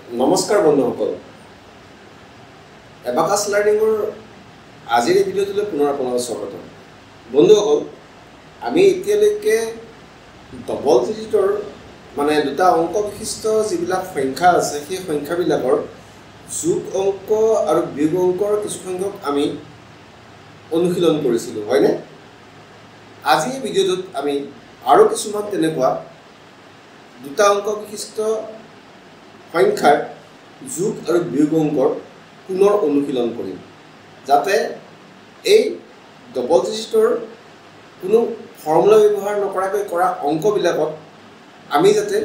নমস্কাৰ বন্ধুসকল এবাকাছ লাৰ্ণিঙৰ আজিৰ ভিডিঅ'টোলৈ পুনৰ আপোনালোকক স্বাগতম বন্ধুসকল আমি এতিয়ালৈকে ডবল ডিজিটৰ মানে দুটা অংক বিশিষ্ট যিবিলাক সংখ্যা আছে সেই সংখ্যাবিলাকৰ যোগ অংক আৰু বিয়োগ অংকৰ কিছু সংখ্যক আমি অনুশীলন কৰিছিলোঁ হয়নে আজি এই ভিডিঅ'টোত আমি আৰু কিছুমান তেনেকুৱা দুটা অংক বিশিষ্ট সংখ্যাৰ যোগ আৰু বিয়োগ অংকৰ পুনৰ অনুশীলন কৰিম যাতে এই ডবল ডিজিটৰ কোনো ফৰ্মুলা ব্যৱহাৰ নকৰাকৈ কৰা অংকবিলাকত আমি যাতে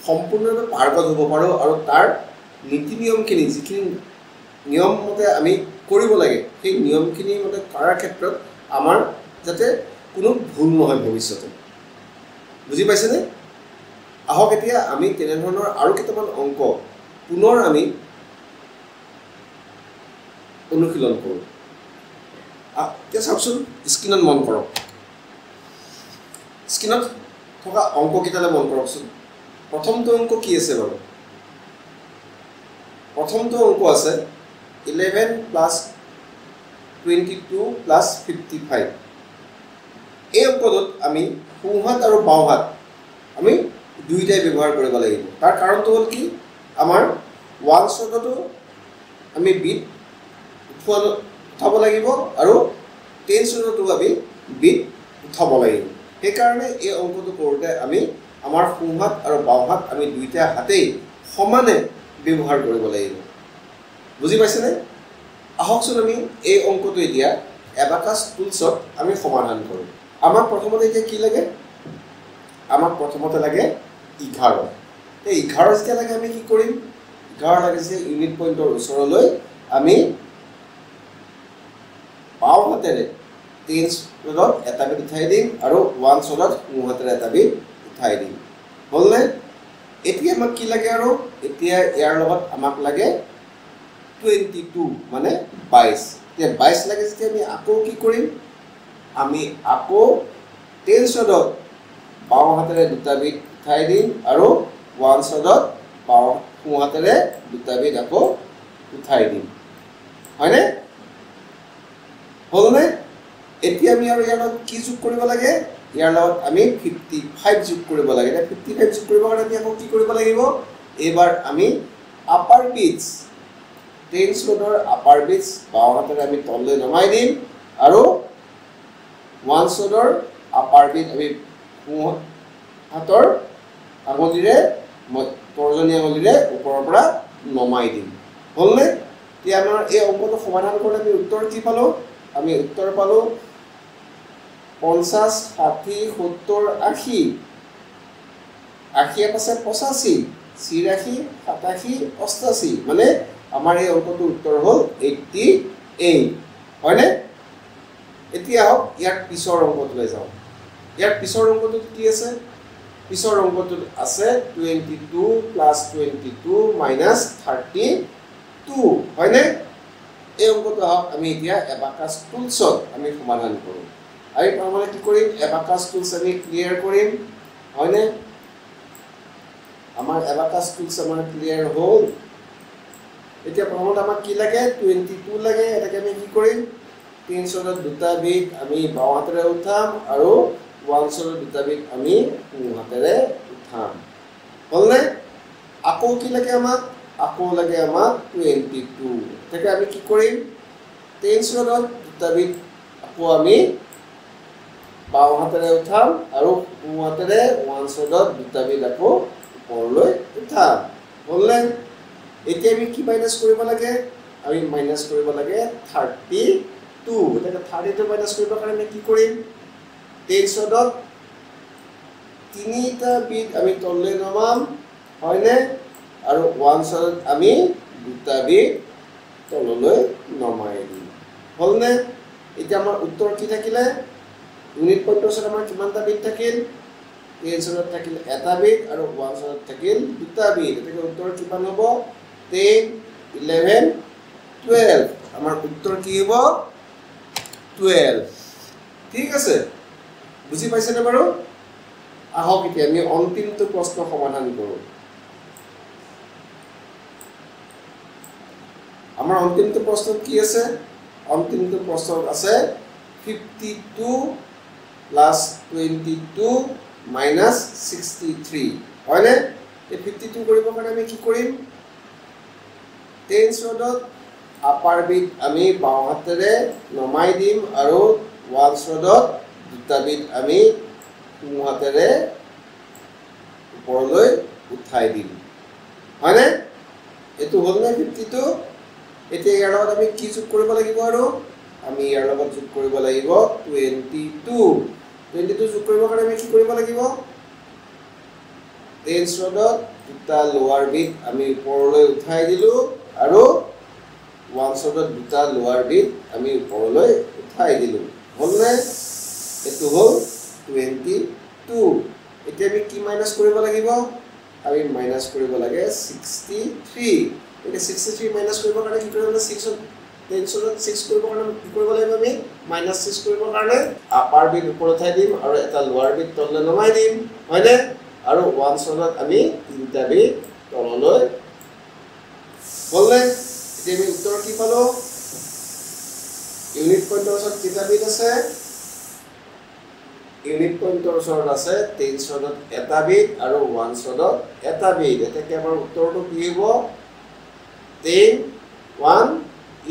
সম্পূৰ্ণভাৱে পাৰ্গত হ'ব পাৰোঁ আৰু তাৰ নীতি নিয়মখিনি যিখিনি নিয়ম মতে আমি কৰিব লাগে সেই নিয়মখিনি মতে কৰাৰ ক্ষেত্ৰত আমাৰ যাতে কোনো ভুল নহয় ভৱিষ্যতে বুজি পাইছেনে আহক এতিয়া আমি তেনেধৰণৰ আৰু কেইটামান অংক পুনৰ আমি অনুশীলন কৰোঁ এতিয়া চাওকচোন স্ক্ৰীনত মন কৰক স্ক্ৰীনত থকা অংককেইটালৈ মন কৰকচোন প্ৰথমটো অংক কি আছে বাৰু প্ৰথমটো অংক আছে 11 + 22 + 55 এই অংকটোত আমি সোঁহাত আৰু বাওঁহাত আমি দুইটাই ব্যৱহাৰ কৰিব লাগিব তাৰ কাৰণটো হ'ল কি আমাৰ ওৱান শ্বটতো আমি বিট উঠাব লাগিব আৰু 10 শ্বটতো আমি বিট উঠাব লাগিব সেইকাৰণে এই অংকটো কৰোঁতে আমি আমাৰ সোঁহাত আৰু বাওঁহাত আমি দুইটা হাতেই সমানে ব্যৱহাৰ কৰিব লাগিব বুজি পাইছেনে আহকচোন আমি এই অংকটো এতিয়া এবাকাছ টুলছত আমি সমাধান কৰোঁ আমাক প্ৰথমতে এতিয়া কি লাগে আমাক প্ৰথমতে লাগে 11 এই 11 যেতিয়া লাগে আমি কি কৰিম 11 লাগে যে ইউনিট পইণ্টৰ ওচৰলৈ আমি বাওঁ হাতেৰে 10 শ্বটত এটা বিট উঠাই দিম আৰু 1 শ্বটত সোঁ হাতেৰে এটা বিট উঠাই দিম হ'লনে এতিয়া আমাক কি লাগে আৰু এতিয়া ইয়াৰ লগত আমাক লাগে 22 মানে 22 এতিয়া 22 লাগে যেতিয়া আমি আকৌ কি কৰিম আমি আকৌ 10 শ্বটত বাওঁ হাতেৰে দুটা বিট উঠাই দিম আৰু 1 শ্বটত সোঁ হাতেৰে দুটা বিট আকৌ উঠাই দিম হয়নে হ'লনে এতিয়া আমি আৰু ইয়াৰ লগত কি যোগ কৰিব লাগে ইয়াৰ লগত আমি 55 যোগ কৰিব লাগে এতিয়া 55 যোগ কৰিবৰ কাৰণে আমি আকৌ কি কৰিব লাগিব এইবাৰ আমি আপাৰ বিটছ 10 শ্বটৰ আপাৰ বিটছ বাওঁ হাতেৰে আমি তললৈ নমাই দিম আৰু 1 শ্বটৰ আপাৰ বিট আমি সোঁ হাতৰ আঙুলিৰে তৰ্জনী আঙুলিৰে ওপৰৰ পৰা নমাই দিম হ'লনে এতিয়া আমাৰ এই অংকটো সমাধান কৰোঁতে আমি উত্তৰ কি পালোঁ আমি উত্তৰ পালোঁ 50 60 70 80 80 আছে 85 84 87 88 মানে আমাৰ এই অংকটোৰ উত্তৰ হ'ল 88 হয়নে এতিয়া ইয়াৰ পিছৰ অংকটোলৈ যাওঁ ইয়াৰ পিছৰ অংকটোত কি আছে পিছৰ অংকটোত আছে 22 + 22 - 32 হয়নে এই অংকটো আমি এতিয়া এবাকাছ টুলছত আমি সমাধান কৰোঁ আমি প্ৰথমতে কি কৰিম এবাকাছ টুলছ আমি ক্লিয়াৰ কৰিম হয়নে আমাৰ এবাকাছ টুলছ আমাৰ ক্লিয়াৰ হ'ল এতিয়া প্ৰথমতে আমাক কি লাগে 22 লাগে এটাকে আমি কি কৰিম 3 শ্বটত দুটা বিট আমি বাওঁ হাতেৰে উঠাম আৰু 1 শ্বটত দুটা বিট আমি সোঁ হাতেৰে উঠাম হ'লনে আকৌ কি লাগে আমাক আকৌ লাগে আমাক 22 এটাকে আমি কি কৰিম 10 শ্বটত দুটা বিট আকৌ আমি বাওঁ হাতেৰে উঠাম আৰু সোঁ হাতেৰে 1 শ্বটত দুটা বিট আকৌ ওপৰলৈ উঠাম হ'লনে এতিয়া আমি কি মাইনাছ কৰিব লাগে আমি মাইনাছ কৰিব লাগে 32 এতিয়া 32 মাইনাছ কৰিবৰ কাৰণে আমি কি কৰিম 10 শ্বটত তিনিটা বিট আমি তললৈ নমাম হয়নে আৰু 1 শ্বটত আমি দুটা বিট তললৈ নমাই দিম হ'লনে এতিয়া আমাৰ উত্তৰ কি থাকিলে ইউনিট পইণ্টৰ ওচৰত আমাৰ কিমানটা বিট থাকিল 10 শ্বটত থাকিল এটা বিট আৰু 1 শ্বটত থাকিল দুটা বিট এতিয়া উত্তৰ কিমান হ'ব 10 11 12 আমাৰ উত্তৰ কি হ'ব 12 ঠিক আছে বুজি পাইছেনে বাৰু আহক এতিয়া আমি অন্তিমটো প্ৰশ্ন সমাধান কৰোঁ আমাৰ অন্তিমটো প্ৰশ্নত কি আছে অন্তিমটো প্ৰশ্নত আছে 52 প্লাস 22 মাইনাস 63 হয়নে এই 52 কৰিবৰ কাৰণে আমি কি কৰিম টেন্স ৰডত আপাৰ বিট আমি বাওঁ হাতেৰে নমাই দিম আৰু ওৱালছ ৰডত দুটা বিট আমি সোঁ হাতেৰে ওপৰলৈ উঠাই দিম হয়নে এটো হ'ল না 52 এতিয়া ইয়াৰ লগত আমি কি যোগ কৰিব লাগিব আৰু আমি ইয়াৰ লগত যোগ কৰিব লাগিব 22 যোগ কৰিবৰ কাৰণে আমি কি কৰিব লাগিব টেন্স ৰডত দুটা লোৱাৰ বিট আমি ওপৰলৈ উঠাই দিলো আৰু ওৱালছ ৰডত দুটা লোৱাৰ বিট আমি ওপৰলৈ উঠাই দিলো হ'ল না এটো হ'ল 22 এতিয়া আমি কি মাইনাস কৰিব লাগিব আমি মাইনাস কৰিব লাগে 63 এটা 63 মাইনাস কৰিবৰ কাৰণে কি কৰিব লাগে 6 টেন্সৰত 6 কৰিবৰ কাৰণে কি কৰিব লাগিব আমি মাইনাস 6 কৰিবৰ কাৰণে আপাৰ বিট ওপৰ উঠাই দিম আৰু এটা লোৱাৰ বিট তললৈ নমাই দিম হয়নে আৰু ওৱালছ ৰডত আমি তিনটা বিট তললৈ বললে এতিয়া আমি উত্তৰ কি পালো ইউনিট পইণ্টৰ ওচৰত কেইটা বিট আছে ইউনিট পইণ্টৰ ওচৰত আছে টেন্স ৰডত এটা বিট আৰু ওৱালছ ৰডত এটা বিট এটাকে আমাৰ উত্তৰটো কি হ'ব 10 1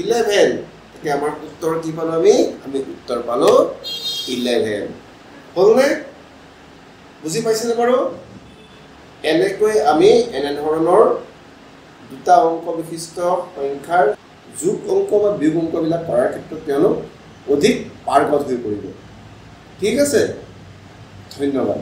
11 এতিয়া আমাৰ উত্তৰ কি পালো আমি উত্তৰ পালো 11 হলনে বুজি পাইছেনে বাৰু এনেকৈ আমি এনে ধৰণৰ দুটা অংক বিশিষ্ট সংখ্যাৰ যোগ অংক বা বিয়োগ অংকবিলাক কৰাৰ ক্ষেত্ৰত তেওঁলোক অধিক পাৰ্গত হৈ পৰিব ঠিক আছে ধন্যবাদ